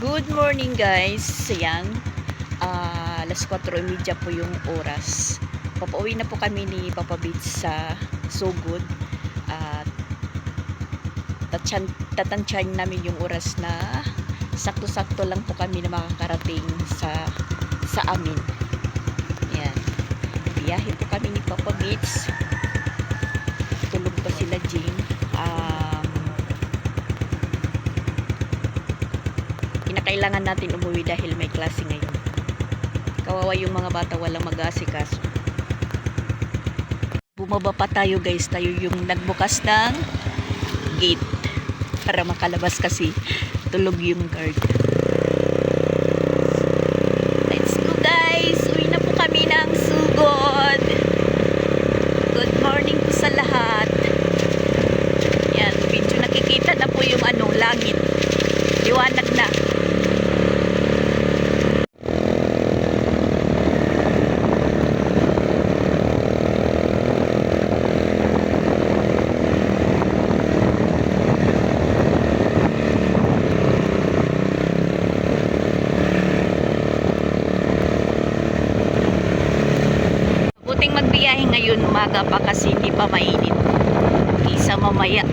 Good morning guys. Ayan, alas 4:30 po yung oras. Papauwi na po kami ni Papa Beats sa Sugod. At tatantyahin namin yung oras na sakto-sakto lang po kami na makakarating sa amin. Ayan, biyahe po kami ni Papa Beats. Tulog pa sila Jing. Kinakailangan natin umuwi dahil may klase ngayon. Kawawa yung mga bata, walang mag-aasikaso. Bumaba pa tayo guys. Tayo yung nagbukas ng gate para makalabas kasi tulog yung guard. Let's go guys. Uwi na po kami ng Sugod. Good morning po sa lahat. Yan, medyo nakikita na po yung langit. Liwanag na. Buting magbiyahe ngayon umaga pa kasi hindi pa mainit. Isa mamaya.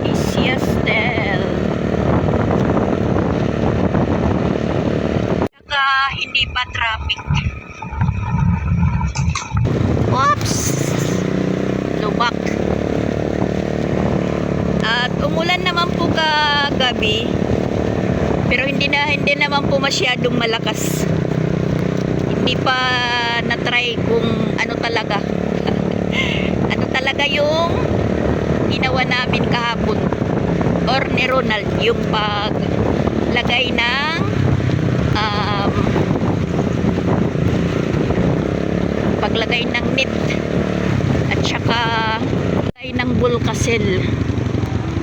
Isiastel. Saka hindi pa traffic. Oops! Lubak. At umulan naman po kagabi. Pero hindi naman po masyadong malakas. Hindi pa na-try kung ano talaga. Ano talaga yung ginawa namin kahapon. Or ni Ronald, yung paglagay ng net at saka paglagay ng bulkasel.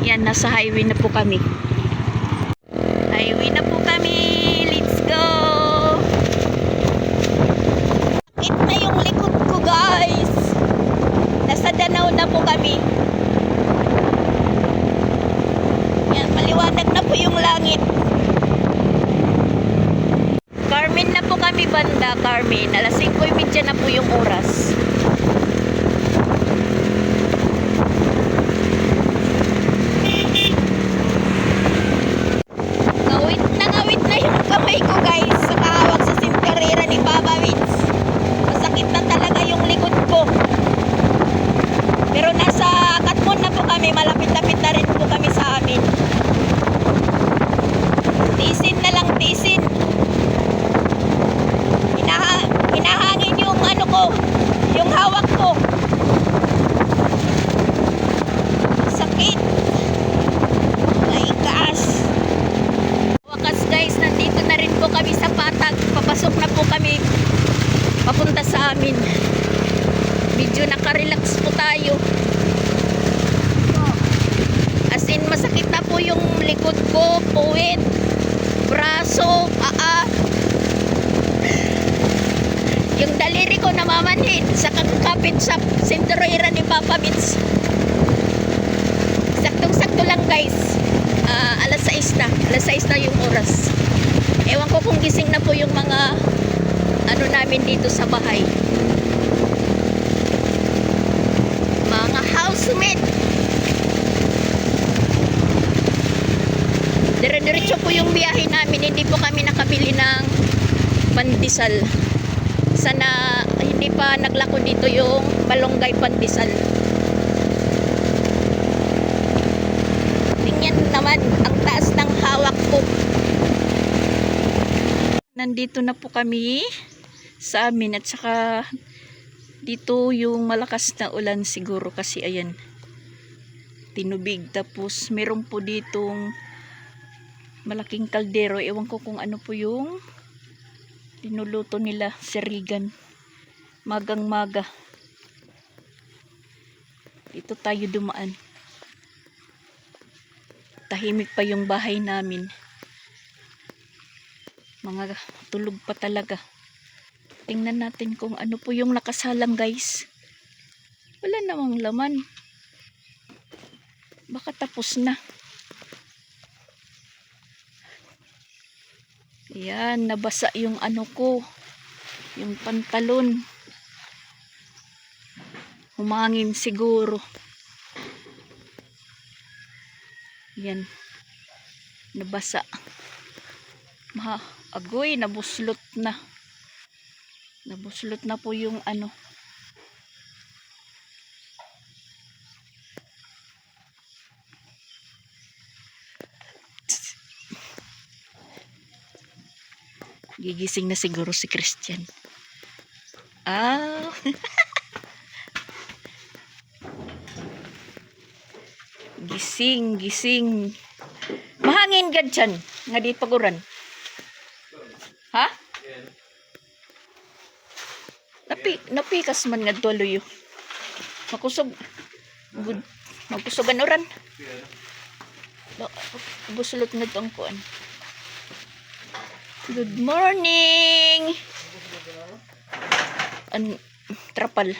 Yan, nasa highway na po kami. Highway na po kami. Let's go. Sakit na yung likod ko guys. Nasa Danau na po kami. Yan, maliwanag na po yung langit. Carmen na po kami banda. Carmen, alas 5:30 na po yung oras. Ngawit na yung kamay ko guys sa kahawak sa sinterera ni Papa Beats. Masakit na talaga yung likod ko. Pero nasa Katmon na po kami. Malapit-lapit na rin po kami sa amin. Tisin na lang, tisin. Hinahangin yung yung hawak ko. Sakit. My gosh. Wakas guys, nandito na rin po kami sa Patag. Papasok na po kami papunta sa amin. Medyo nakarelax po tayo. As in, masakit na po yung likod ko, puwit, braso, paa. Yung daliri ko namamanhid sa kakapit sa sinterera ni Papa Beats. Saktong-sakto lang guys. Alas 6 na. Alas 6 na yung oras. Ewan ko kung gising na po yung mga namin dito sa bahay. Mga housemate. Dire-diretso po yung biyahe namin. Hindi po kami nakabili ng pandesal. Sana hindi pa naglako dito yung malunggay pandesal. Tingnan naman ang taas ng hawak ko. Nandito na po kami sa amin at saka dito yung malakas na ulan siguro kasi ayan tinubig, tapos meron po ditong malaking kaldero. Ewan ko kung ano po yung tinuluto nila, sirigan. Magang maga dito tayo dumaan. Tahimik pa yung bahay namin. Mga tulog pa talaga. Tingnan natin kung ano po yung nakasalang guys. Wala namang laman. Baka tapos na. Ayan, nabasa yung ano ko. Yung pantalon. Humangin siguro. Yan. Nabasa. Agoy, nabuslot na. Nabuslot na po yung ano. Gigising na siguro si Christian. Ah. Gising, gising. Mahangin gad dyan. Nga di paguran. Ha? Napikas man nga tuloy. Makusog. Good. Magkusugan oran. Busulot na itong kuan. Good morning. Trapal.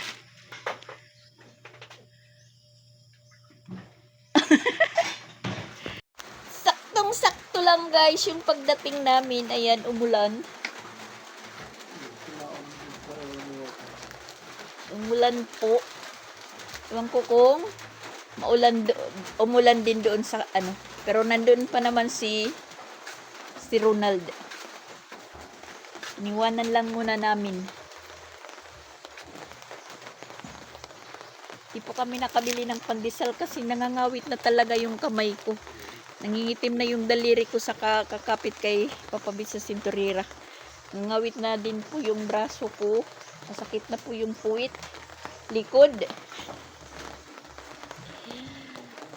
Saktong-sakto lang guys yung pagdating namin. Ayan, umulan. Umulan po. Ewan ko kung umulan din doon sa ano. Pero nandun pa naman si Ronald. Iniwanan lang muna namin. Di po kami nakabili ng pandesal kasi nangangawit na talaga yung kamay ko. Nangingitim na yung daliri ko sa kakapit kay Papabit sa sinturira. Nangangawit na din po yung braso ko. Masakit na po yung puwit. Likod.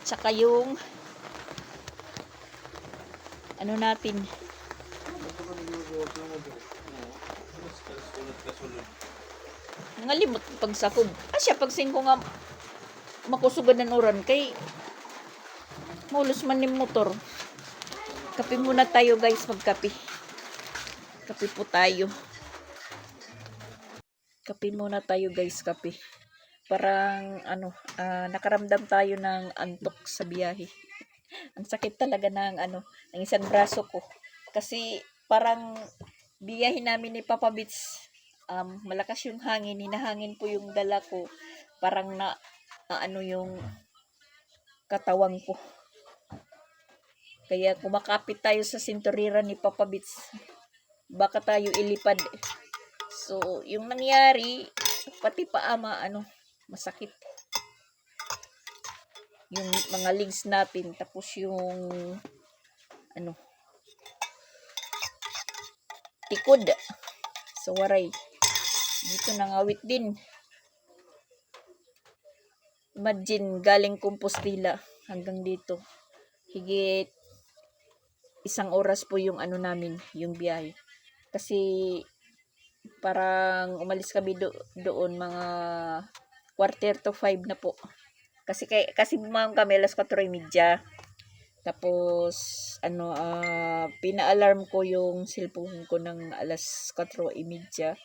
Tsaka yung ano natin. Nangalimot pagsakob. Asya pagsin ko nga makusugan ng oran kay mulos man ni motor. Kape muna tayo guys, magkape. Kape po tayo. Kape muna tayo guys, kape. Parang ano, nakaramdam tayo ng antok sa biyahe. Ang sakit talaga ng ano, ng isang braso ko. Kasi parang biyahe namin ni Papa Bits, malakas yung hangin, hinahangin po yung dala ko. Parang ano yung katawan ko. Kaya kumakapit tayo sa sinturira ni Papa Bits, baka tayo ilipad. So, yung nangyari, pati paama, masakit. Yung mga legs natin, tapos yung, tikod. So, waray. Dito nangawit din. Imagine, galing Compostela hanggang dito. Higit 1 oras po yung namin, yung biyahe. Kasi parang umalis kami doon mga 4:45 na po. Kasi bumang kami alas 4:30. Tapos pina-alarm ko yung cellphone ko ng alas 4:30.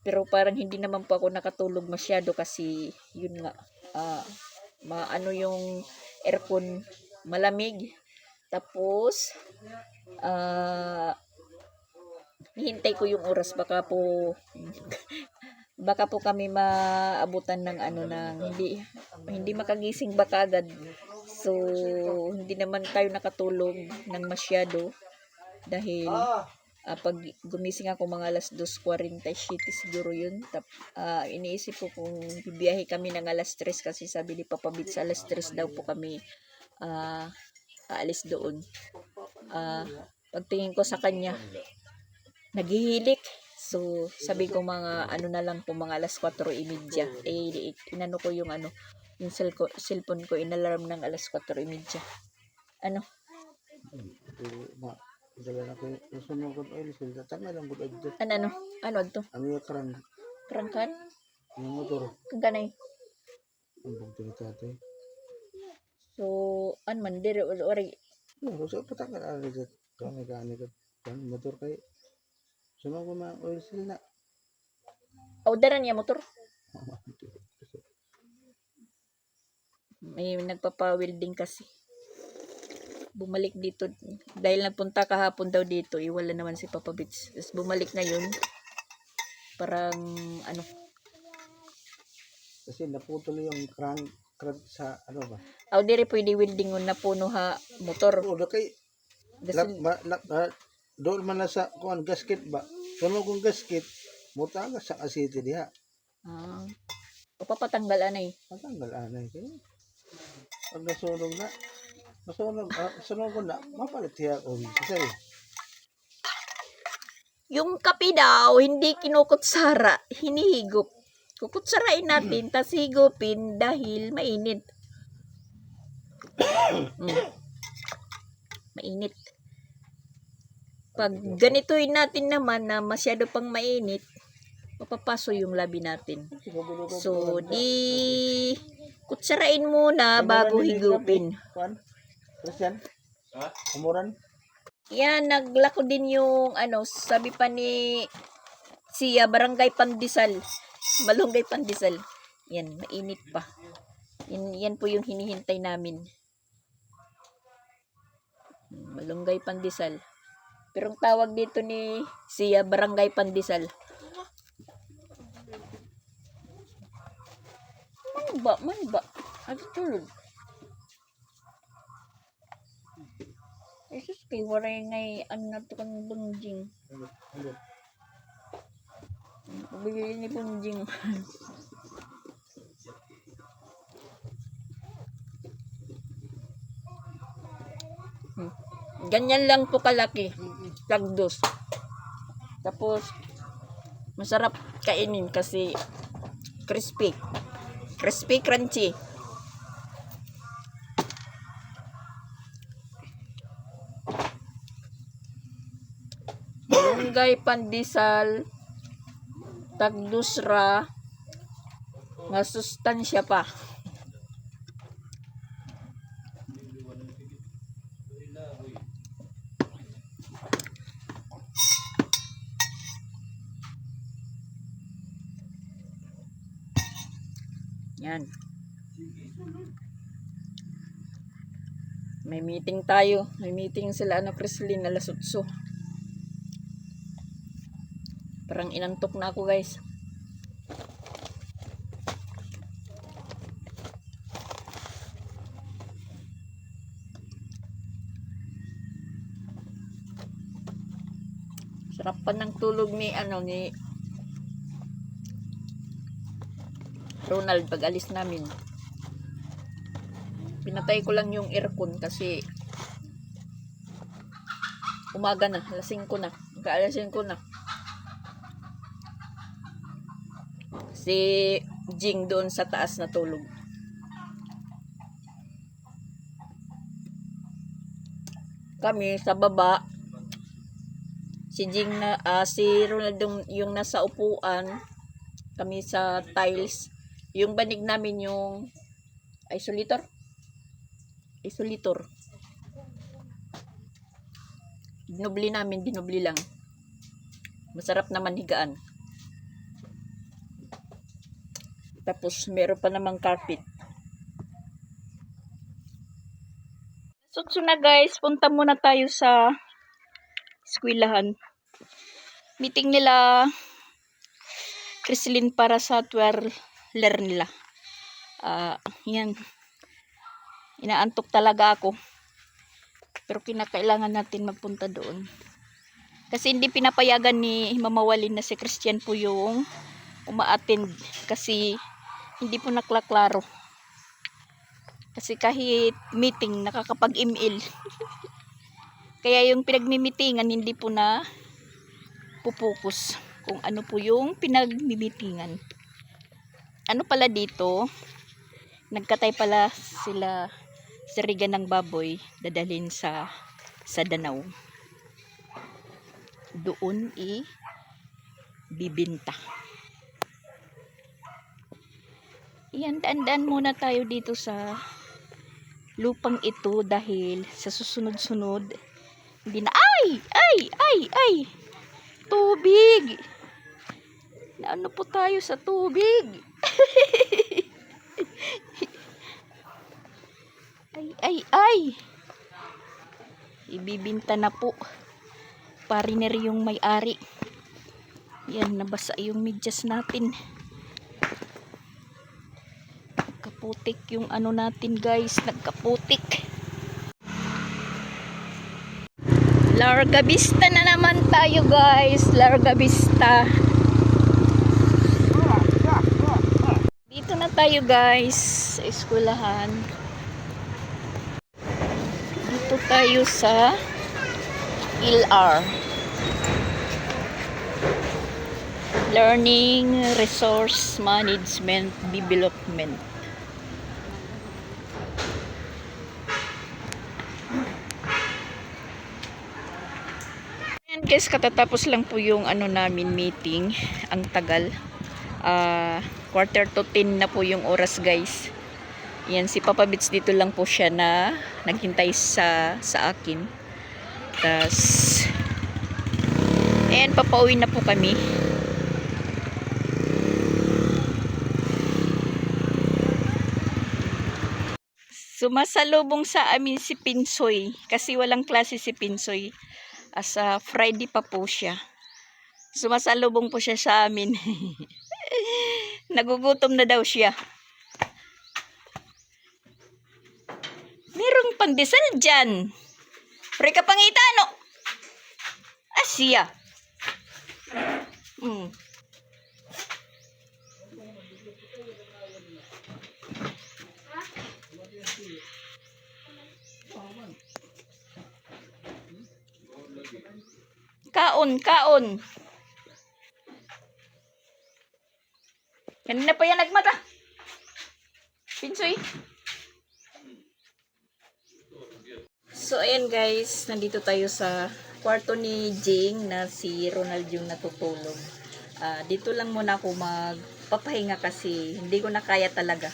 Pero parang hindi naman po ako nakatulog masyado kasi yun nga yung aircon malamig. Tapos hihintay ko yung oras, baka po kami maabutan ng ng hindi makagising baka agad. So hindi naman tayo nakatulog ng masyado dahil pag gumising ako mga alas 2:47 siguro yun. Iniisip ko kung bibiyahe kami ng alas 3 kasi sabi ni Papa Bits alas 3 daw po kami aalis doon. Pagtingin ko sa kanya, naghihilik. So, sabi ko mga na lang po, mga alas 4:30. Inano ko yung yung cellphone ko, inalarm ng alas 4:30. Dala na ko sunog ko oil sil tama lang gud adto. Ano adto? Ano yung Krangkan? Yung motor. Kaganay. Ang bugto tatay. So, man dire ori. No, so patangan ari jet. Kani kan motor kay sunog ko ma oil sil na. Orderan niya motor. May nagpapa-welding kasi. Bumalik dito. Dahil nagpunta kahapon daw dito, wala naman si Papa Bits. Tapos bumalik ngayon. Parang, ano, Kasi naputol yung crank sa ano ba? dire pwede welding na puno ha motor. Oo, kay Dasil, doon man na sa kuan gasket ba? Kuno kung gasket, mutaga sa asiti diha. ah, papatanggal anay. Matanggal anay kay. Pag nasunog na, sunog ko na, mapalit siya o kasi Yung kape daw, hindi kinukutsara, hinihigop. Kukutsarain natin, tas higupin dahil mainit. Mainit. Pag ganituin natin naman na masyado pang mainit, mapapaso yung labi natin. So, di kutsarain muna bago higupin. Kuan? Christian? Umuran? Yan, naglako din yung ano, sabi pa ni siya, Barangay Pandesal. Malunggay Pandesal. Yan, mainit pa. Yan po yung hinihintay namin. Malunggay Pandesal. Pero ang tawag dito ni siya, Barangay Pandesal. Man ba? Ano tulog? Jesus, kay waray ngay, ano na ito kang bunjing. Bili ni bunjing. Ganyan lang po kalaki. Tagdos. Tapos, masarap kainin kasi crispy. Crispy, crunchy. Malunggay Pandesal, tagdusra, nga sustansya pa. Yan. May meeting tayo. May meeting sila Chrislyn alas 8. Parang inantok na ako, guys. Sarap pa ng tulog ni Ronald pag alis namin. Pinatay ko lang yung aircon kasi umaga na, alas 5 na. Alas 5 na. Si Jing doon sa taas na tulog. Kami sa baba. Si Jing na si Ronald yung nasa upuan. Kami sa tiles. Yung banig namin yung isolator. Dinubli namin, dinubli lang. Masarap naman higaan. Tapos meron pa namang carpet. So na guys, punta muna tayo sa eskwelahan. Meeting nila Chrislyn para sa twirler nila. Yan. Inaantok talaga ako. Pero kinakailangan natin magpunta doon. Kasi hindi pinapayagan ni Mama Walin na si Christian po yung uma-attend. Kasi hindi po naklaklaro. Kasi kahit meeting, nakakapag-email. Kaya yung pinagmimitingan, hindi po na pupokus kung ano po yung pinagmimitingan. Ano pala dito, nagkatay pala sila sirigan ng baboy, dadalhin sa Danau. Doon bibinta. Iyan, daan-daan muna tayo dito sa lupang ito dahil sa susunod-sunod hindi na ay tubig. Naano po tayo sa tubig. Ay! Ibibinta na po. Pariner yung may-ari. Yan, nabasa yung medyas natin. Nagkaputik yung ano natin guys. Nagkaputik. Larga Vista na naman tayo guys. Larga Vista. Dito na tayo guys. Sa eskwelahan. Dito tayo sa LR. Learning Resource Management Development. Ayan guys, katatapos lang po yung ano namin meeting. Ang tagal. 9:45 na po yung oras guys. Yan, si Papa Bits dito lang po siya na naghintay sa akin. Tas, ayan, papauwi na po kami. Sumasalubong sa amin si Pinsoy. Kasi walang klase si Pinsoy. Sa Friday pa po siya. Sumasalubong po siya sa amin. Nagugutom na daw siya. Merong pandesal dyan. Pre ka pangita, no? Asya. Kaon. Kanina pa yan nagmata. Pinsoy. So, ayan guys. Nandito tayo sa kwarto ni Jing na si Ronald yung natutulog. Dito lang muna ako magpapahinga kasi hindi ko na kaya talaga.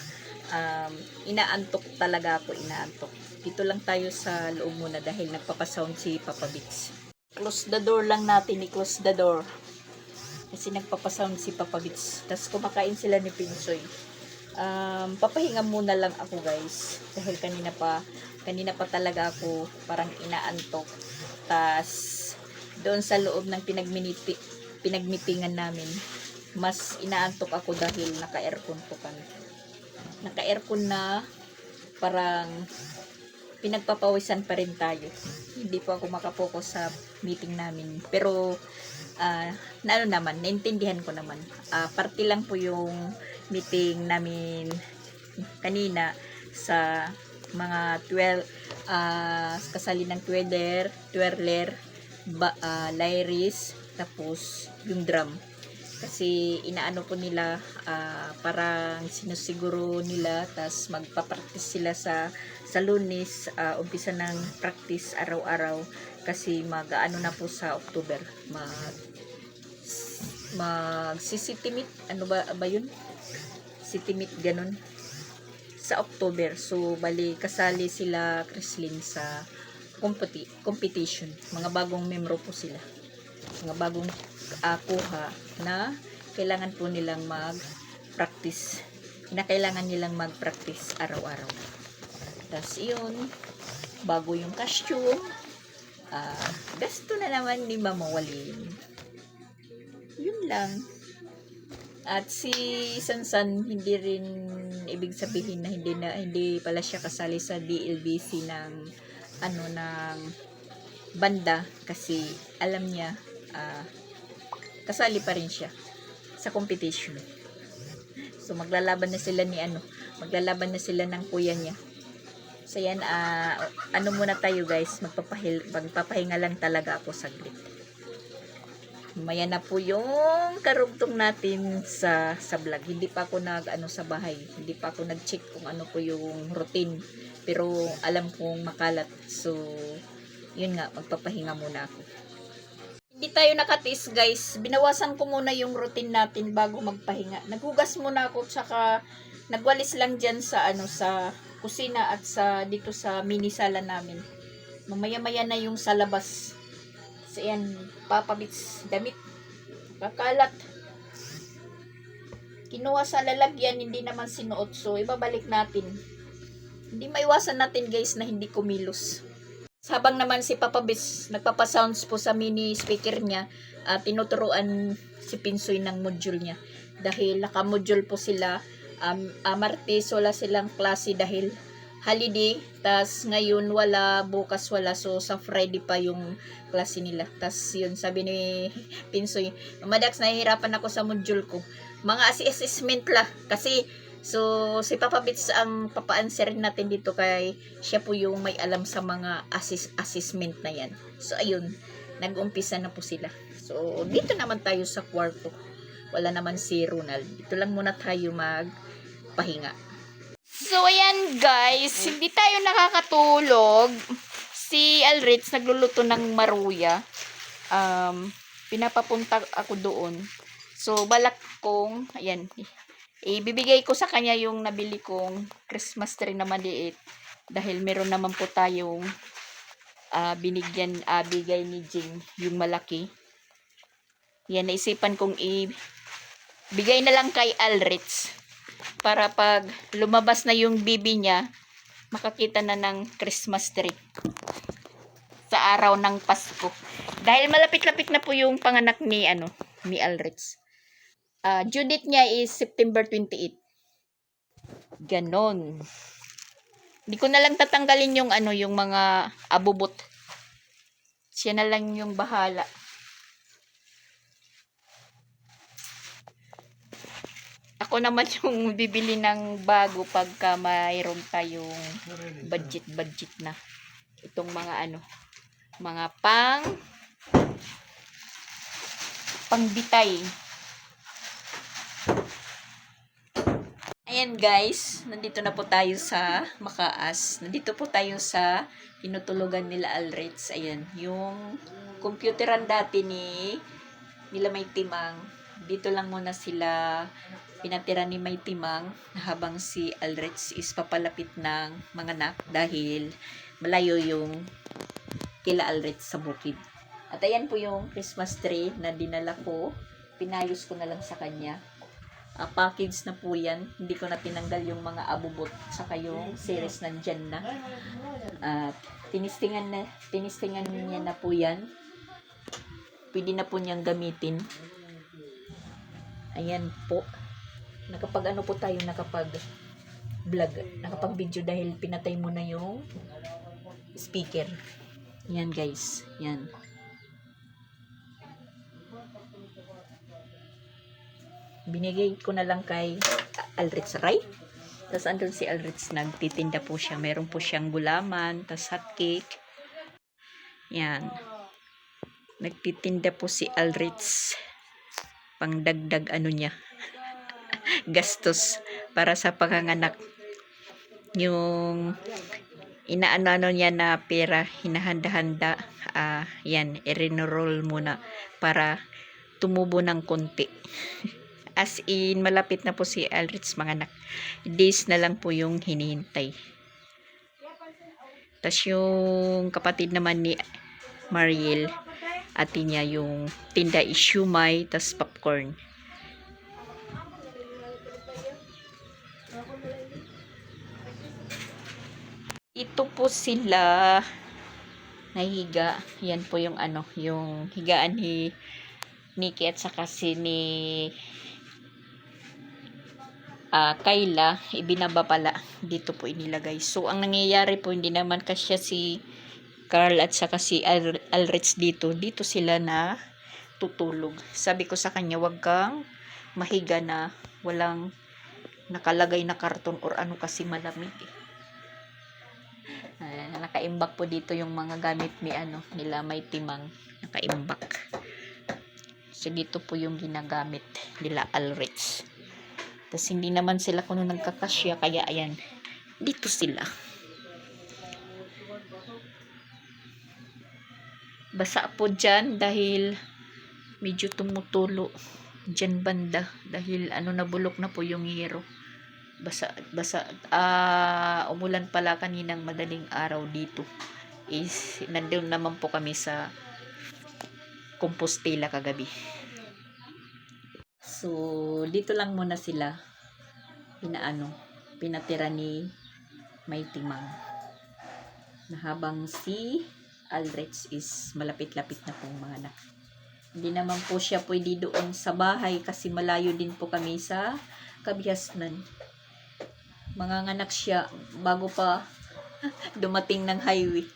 Inaantok talaga ako. Dito lang tayo sa loob muna dahil nagpapasound si Papa Bits. Close the door lang natin. I-close the door. Kasi nagpapasound si Papa Bits. Tapos kumakain sila ni Pinsoy. Papahinga muna lang ako guys. Dahil kanina pa talaga ako parang inaantok. Tas doon sa loob ng pinagmitingan namin, mas inaantok ako dahil naka-aircon po kami. Naka-aircon na parang pinagpapawisan pa rin tayo. Hindi po ako makapokus sa meeting namin. Pero naintindihan ko naman. Party lang po yung meeting namin kanina sa mga 12 kasali ng twirler, lyris, tapos yung drum. Kasi inaano po nila, parang sinusiguro nila, tas magpa-practice sila sa Lunes, umpisa ng practice araw-araw kasi mag-ano na po sa October, mag-city-meet, ano ba yun? City-meet ganun sa October. So bali kasali sila Chrislyn sa competition. Mga bagong membro po sila. Mga bagong kuha na kailangan po nilang mag-practice. Kailangan nilang mag-practice araw-araw. Tapos yun, bago yung costume, gasto na naman ni mamawalin. Yun lang. At si Sansan, hindi rin ibig sabihin na hindi pala siya kasali sa DLBC ng banda kasi alam niya kasali pa rin siya sa competition. So maglalaban na sila ng kuya niya. So yan, muna tayo guys, magpapahinga lang talaga ako saglit. Maya na po yung karugtong natin sa vlog. Hindi pa ako sa bahay. Hindi pa ako nag-check kung ano po yung routine. Pero alam kong makalat. So, yun nga, magpapahinga muna ako. Hindi tayo nakatiis guys. Binawasan ko muna yung routine natin bago magpahinga. Naghugas muna ako, tsaka nagwalis lang dyan sa sa kusina at dito sa mini sala namin. Mamaya-maya na yung sa labas. So yan, Papa Bits damit. Kakalat. Kinuha sa lalagyan, hindi naman sinuot. So ibabalik natin. Hindi maiwasan natin guys na hindi kumilos. Habang naman si Papa Bis nagpapasounds po sa mini speaker niya, tinuturuan si Pinsoy ng module niya. Dahil naka-module po sila, Martes wala silang klase dahil holiday, tas ngayon wala, bukas wala, so sa Friday pa yung klase nila. Tas yun, sabi ni Pinsoy, Madax, nahihirapan ako sa module ko. Mga assessment lang, kasi so, si Papa Bits ang papa-answerin natin dito kay siya po yung may alam sa mga assessment na yan. So, ayun, nag-umpisa na po sila. So, dito naman tayo sa kwarto. Wala naman si Ronald. Dito lang muna tayo magpahinga. So, ayan guys, hindi tayo nakakatulog. Si Alritz nagluluto ng maruya. Pinapapunta ako doon. So, balak kong, ayan, ibibigay ko sa kanya yung nabili kong Christmas tree na maliit dahil meron naman po tayong bigay ni Jing yung malaki. Yan, naisipan kong ibigay na lang kay Alritz para pag lumabas na yung bibi niya, makakita na ng Christmas tree sa araw ng Pasko. Dahil malapit-lapit na po yung panganak ni Alritz. Due date niya is September 28. Ganon. Hindi ko na lang tatanggalin yung yung mga abubot. Siya na lang yung bahala. Ako naman yung bibili ng bago pagka mayroon tayong budget na. Itong mga mga pangbitay. Ayan guys, nandito na po tayo sa Makaas. Nandito po tayo sa tinutulugan nila Alritz. Ayan, yung computeran dati nila May Timang. Dito lang muna sila pinatira ni May Timang habang si Alritz is papalapit ng mga anak dahil malayo yung kila Alritz sa bukid. At ayan po yung Christmas tree na dinala ko. Pinayos ko na lang sa kanya. Package na po yan. Hindi ko na tinanggal yung mga abubot saka yung series nandyan na. At tinistingan niya na po yan. Pwede na po niyang gamitin. Ayan po. Nakapag po tayo, nakapag vlog, nakapag video dahil pinatay mo na yung speaker. Yan guys. Yan. Binigay ko na lang kay Alritz Ray. Tapos andun si Alritz, nagtitinda po siya. Meron po siyang gulaman, tapos hotcake. Yan. Nagtitinda po si Alritz. Pangdagdag niya. Gastos para sa panganganak. Yung inaano niya na pera, hinahanda-handa. Yan, i-enroll muna para tumubo ng konti. As in, malapit na po si Alritz mga anak. Days na lang po yung hinihintay. Tapos yung kapatid naman ni Mariel, ate niya, yung tinda is siumay, tapos popcorn. Ito po sila nahiga. Yan po yung yung higaan ni Nikki at saka si ni Kayla, ibinaba pala. Dito po inilagay. So, ang nangyayari po, hindi naman kasya si Carl at saka si Alritz dito. Dito sila na tutulog. Sabi ko sa kanya, wag kang mahiga na walang nakalagay na karton or kasi malamig. Nakaimbak po dito yung mga gamit ni nila May Timang. Nakaimbak. So, dito po yung ginagamit nila Alritz. Tapos hindi naman sila kuno nagkakasya, kaya ayan, dito sila. Basa po dyan dahil medyo tumutulo dyan banda dahil nabulok na po yung hero. Basa, umulan pala kaninang madaling araw dito. Nandun naman po kami sa Compostela kagabi. So, dito lang muna sila pinatira ni may timang. Na habang si Aldrich is malapit-lapit na pong mga anak. Hindi naman po siya pwede doon sa bahay kasi malayo din po kami sa Kabiasnan. Manganganak siya bago pa dumating ng highway.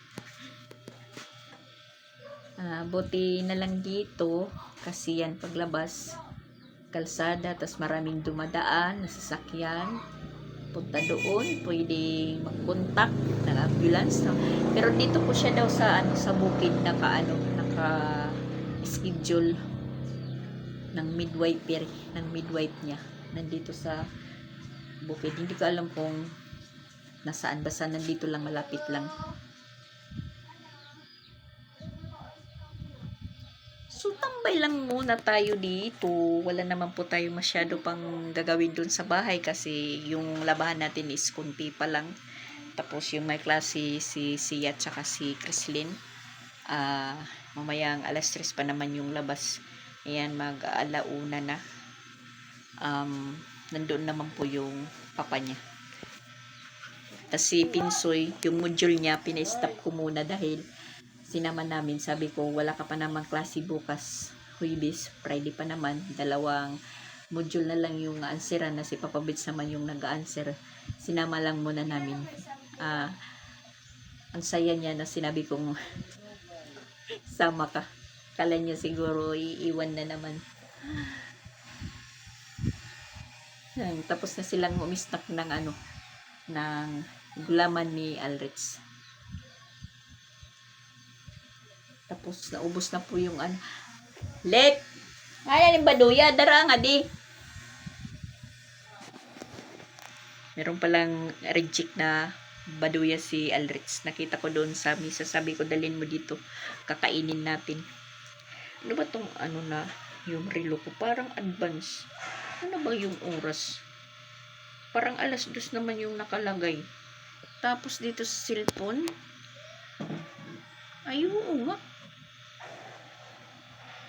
Buti na lang dito kasi yan paglabas kalsada, tas maraming dumadaan na sasakyan. Punta doon, pwedeng mag-contact ng ambulance. No? Pero dito po siya daw sa sa bukid naka schedule ng midwife niya. Nandito sa bukid. Hindi ko alam kung nasaan, basta nandito lang, malapit lang. So, tambay lang muna tayo dito. Wala naman po tayo masyado pang gagawin dun sa bahay kasi yung labahan natin is kunti pa lang. Tapos yung may klase si Sia at saka si Crislin. Mamayang alas 3 pa naman yung labas. Ayan, mag-alauna na. Nandun naman po yung papa niya. Tapos si Pinsoy, yung module niya, pina-stop ko muna dahil sinama namin, sabi ko, wala ka pa naman klase bukas, Huwebes, Friday pa naman, 2 module na lang yung answeran na si Papa Bits naman yung nag-answer. Sinama lang muna namin. Ang saya niya na sinabi kong sama ka. Kala niya siguro iiwan na naman. Tapos na silang umistak ng ng gulaman ni Aldrich. Tapos naubos na po yung Let! Ayan yung baduya, dara nga di. Meron palang reject na baduya si Aldrich. Nakita ko doon sa misa, sabi ko dalhin mo dito, kakainin natin. Ano ba tong na yung relo ko? Parang advance. Ano ba yung oras? Parang alas 2 naman yung nakalagay. Tapos dito sa cellphone, ay oo nga.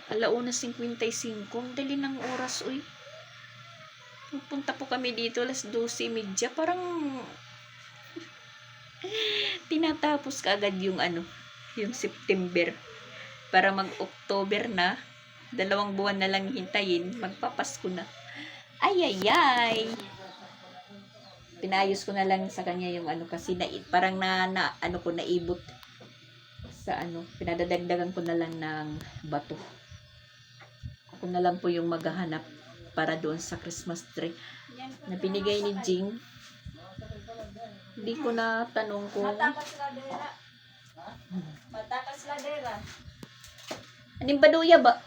1:55. Ang dali ng oras, uy. Pupunta po kami dito alas 12:30. Parang tinatapos ka agad yung yung September. Para mag-October na. 2 buwan na lang hintayin. Magpapasko na. Ay, ay, ay. Pinayos ko na lang sa kanya yung kasi parang naibot sa pinadadagdagan ko na lang ng bato. Ako na lang po yung maghahanap para doon sa Christmas tree na binigay ni Jing. Hindi ko na tanong kung Matakas ladera. aning baduya ba?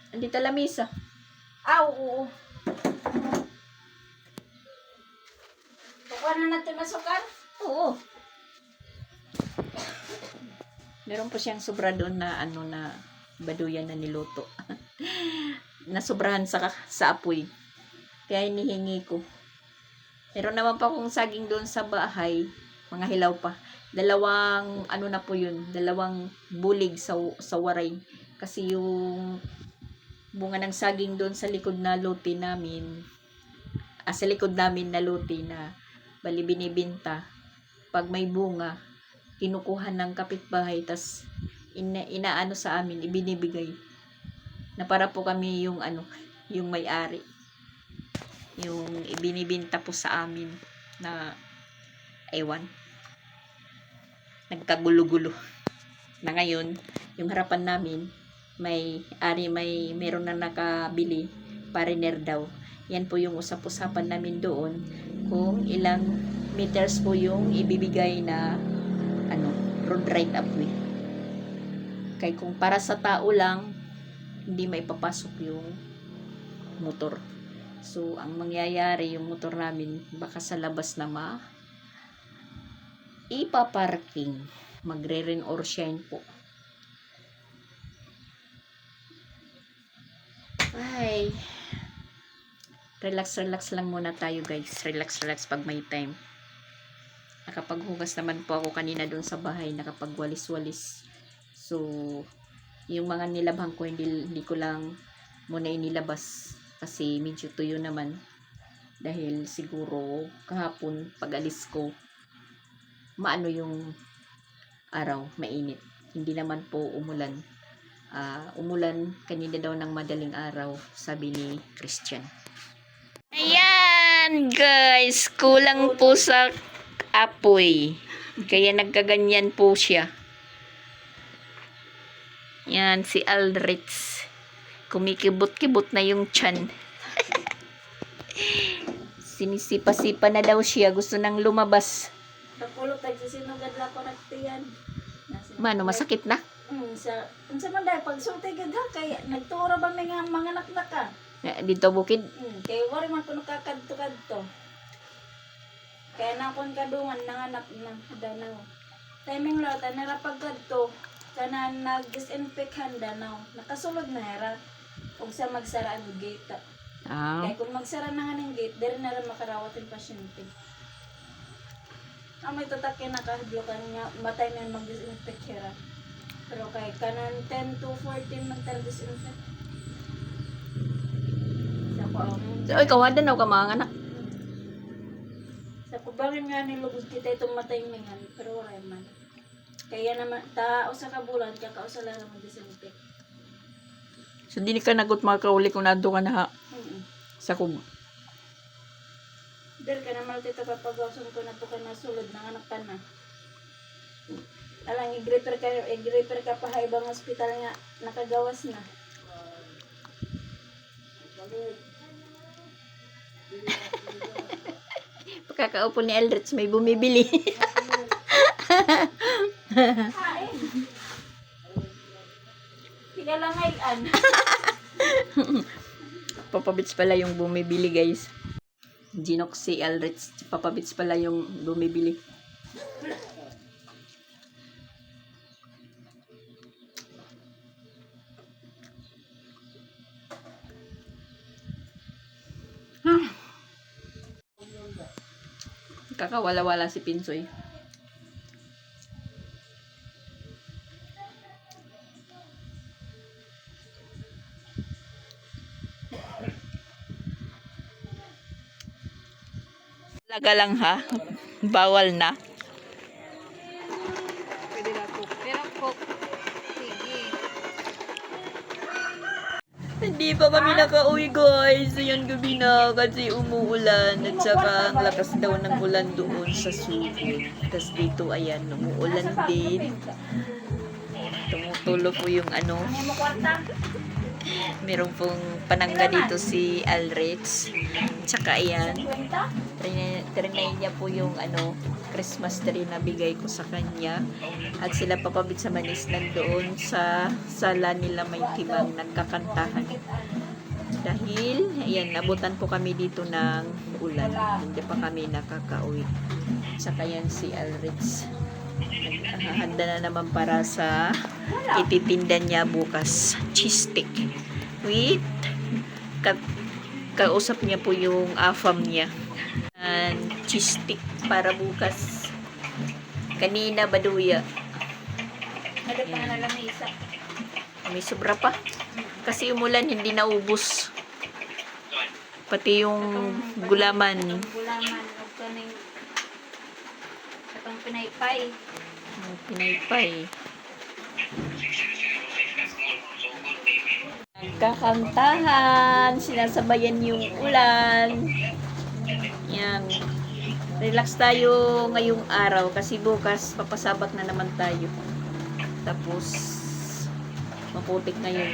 Andito lamisa. Oo. Bukan na natin masukar? Oo. Meron po siyang sobra doon na na baduyan na niluto. Nasobrahan sa apoy. Kaya hinihingi ko. Meron naman pa akong saging doon sa bahay. Mga hilaw pa. 2 na po yun. 2 bulig sa waray. Kasi yung bunga ng saging doon sa likod na lote namin. Sa likod namin na lote na bali binibinta. Pag may bunga, kinukuha ng kapitbahay. Tas inaano sa amin, ibinibigay. Na para po kami yung yung may-ari. Yung ibinibinta po sa amin na ewan. Nagkagulo-gulo. Na ngayon, yung harapan namin, meron na nakabili, pariner daw. Yan po yung usap-usapan namin doon kung ilang meters po yung ibibigay na road right up way. Kaya kung para sa tao lang, hindi may papasok yung motor. So, ang mangyayari yung motor namin, baka sa labas na ipaparking. Magre-rain or shine po. Ay, relax lang muna tayo guys. Relax pag may time. Nakapaghugas naman po ako kanina doon sa bahay. Nakapagwalis-walis. So, yung mga nilabhan ko, hindi ko lang muna inilabas. Kasi medyo tuyo naman. Dahil siguro kahapon pag alis ko, maano yung araw, mainit. Hindi naman po umulan. Umulan kanina daw ng madaling araw, sabi ni Christian. Ayan, guys. Kulang po sa apoy. Kaya nagkaganyan po siya. Yan, si Aldrich. Kumikibot-kibot na yung tiyan. Sinisipa-sipa na daw siya. Gusto nang lumabas. Pagpulot tayo sa sinugad lang ko nagtiyan. Mano, masakit na? Unsa man dahil pagsulti gid ha kay nagturo ba may nga mga naknak ka. Dito bukid. Kay wari man kuno kakadto-kadto. Kaya na kon kadungan nanganak na danaw. Timing lot na pagkadto kana nag-disinfect handa now. Nakasulod na hera ug sa magsara ang gate. Kaya kung magsara na nga ng gate, diri na rin makarawat yung pasyente. May tatakin na kahadlokan nga matay na mag-disinfect hera. Pero kay kanan 10 to 14 mag-disinfect. So, ikaw, ada na ka mga anak. Sa kubangin nga nilugod kita itong matay mingan, pero wala man. Kaya naman, tao sa kabulan, kakausa lang naman disinfect. So, di ka nagot makauli kung nado ka na ha. Sa kub. Dahil ka naman dito papagawasan ko na ito ka nasulod ng anak ka na. Alang, i-repair ka pa ha ibang hospital nga, nakagawas na. Pagkakaupo ni Eldritch, may bumibili. Hain! Tiga lang ngayon. Papabits pala yung bumibili, guys. Ginok si Eldritch. Papabits pala yung bumibili. Kakawala-wala si Pinsoy. Talaga lang ha. Bawal na. Pwede na po. Pero po, sige. Hindi pa kami nakauwi, guys. Ayan, gabi na kasi umuulan. At saka ang lakas daw ng ulan doon sa Subo. Tapos dito, ayan, umuulan din. Tumutulo po yung ano. Ano mo kwarta? Meron pong panangga dito si Alrich. Tsaka ayan, Kwenta? trinay niya po yung ano, Christmas tree na bigay ko sa kanya. At sila papabit sa manis nandoon sa sala nila may timang nagkakantahan. Dahil, ayan, nabutan po kami dito ng ulan. Hindi pa kami nakakauwi. Tsaka yan si Alrich. Handa na naman para sa ititinda niya bukas. Cheese stick. With kausap niya po yung afam niya. And cheese stick para bukas. Kanina baduya. Ano pa na lang isa? May sobra pa. Kasi umulan, hindi naubos. Pati yung gulaman. Gulaman, o kaning katong pinaypay. Pinaypay. Nagkakantahan. Sinasabayan yung ulan. Yan. Relax tayo ngayong araw kasi bukas papasabat na naman tayo. Tapos maputik na yun.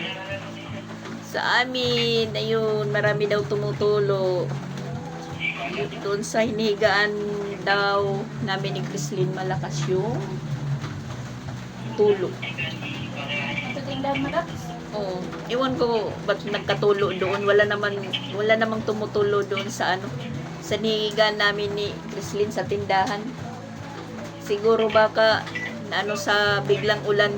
Sa amin, ayun, marami daw tumutulo. Doon sa hinigaan daw namin ni Chrislyn, malakas yung tulo. Ito tindahan mo dapat? Oo. Ewan ko ba't nagkatulo doon. Wala namang tumutulo doon sa ano, sa hinigaan namin ni Chrislyn sa tindahan. Siguro baka na ano sa biglang ulan